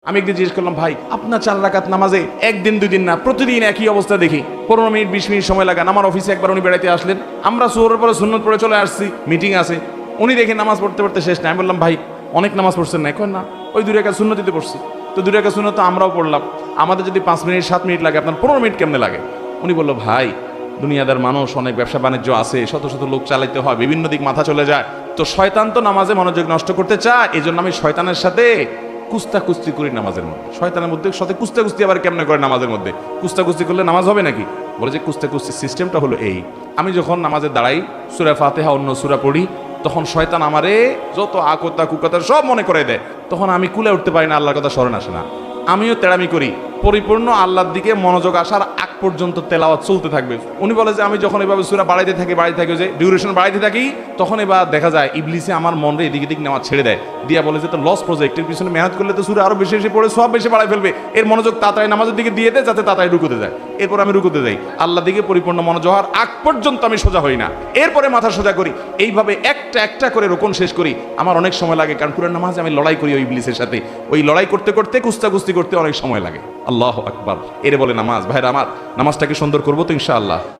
আমি একদিন জিজ্ঞেস করলাম, ভাই আপনার 4 রাকাত নামাজে একদিন 2 দিন না প্রতিদিন একই অবস্থা দেখি, 15 মিনিট 20 মিনিট সময় লাগান। আমার অফিসে একবার উনি বেড়াইতে আসলেন, আমরা সুহরের পরে সুন্নত পড়ে চলে আসছি, মিটিং আছে, উনি দেখে নামাজ পড়তে পড়তে শেষ না। আমি বললাম, ভাই অনেক নামাজ পড়ছেন না? এখন না, ওই 2 রাকাত সুন্নতিতে পড়ছি। তো 2 রাকাত সুন্নত তো আমরাও পড়লাম, আমাদের যদি 5 মিনিট 7 মিনিট লাগে, আপনার 15 মিনিট কেমনে লাগে? উনি বললো, ভাই দুনিয়াদার মানুষ, অনেক ব্যবসা বাণিজ্য আছে, শত শত লোক চালাইতে হয়, বিভিন্ন দিক মাথা চলে যায়, তো শয়তান তো নামাজে মনোযোগ নষ্ট করতে চায়, এই জন্য আমি শয়তানের সাথে কুস্তাকুস্তি করি নামাজের মধ্যে। শয়তানের মধ্যে সাথে কুস্তাকুস্তি আবার কেমনে করে নামাজের মধ্যে? কুস্তাকুস্তি করলে নামাজ হবে নাকি? বলে যে কুস্তাকুস্তি সিস্টেমটা হলো এই, আমি যখন নামাজে দাঁড়াই, সূরা ফাতিহা অন্য সূরা পড়ি, তখন শয়তান আমারে যত আকতা কুকতা সব মনে করে দেয়, তখন আমি কুলে উঠতে পারি না, আল্লাহর কথা স্মরণ আসে না। আমিও তেড়ামি করি, পরিপূর্ণ আল্লাহর দিকে মনোযোগ আসার আগ পর্যন্ত তেলাওয়াত চলতে থাকবে। উনি বলে যে আমি যখন এভাবে সূরা বাড়াইতে থাকি যে ডিউরেশন বাড়াইতে থাকি, তখন এবার দেখা যায় ইবলিসে আমার মনরে এদিক এদিক নেওয়া ছেড়ে দেয়, দিয়া বলে যে তো লস প্রজেক্টের পিছনে মেহনত করলে তো সূরা আরো বেশি বেশি পড়ে সব বেশি বাড়াই ফেলবে, এর মনোযোগ তাড়াতাড়ি নামাজের দিকে দিয়ে দেয় যাতে তাড়াতাড়ি রুকুতে যায়। এরপর আমি রুকুতে যাই, আল্লাহ দিকে পরিপূর্ণ মনোযোগ হওয়ার আগ পর্যন্ত আমি সোজা হই না, এরপরে মাথা সোজা করি। এইভাবে একটা একটা করে রোকন শেষ করি। আমার অনেক সময় লাগে, কারণ পুরো নামাজে আমি লড়াই করি ওই ইবলিসের সাথে, ওই লড়াই করতে করতে কুস্তাকুস্তি করতে অনেক সময় লাগে। আল্লাহু আকবার, এরে বলে নামাজ। ভাইরা আমার, নামাজটাকে সুন্দর করবো তো ইনশাআল্লাহ।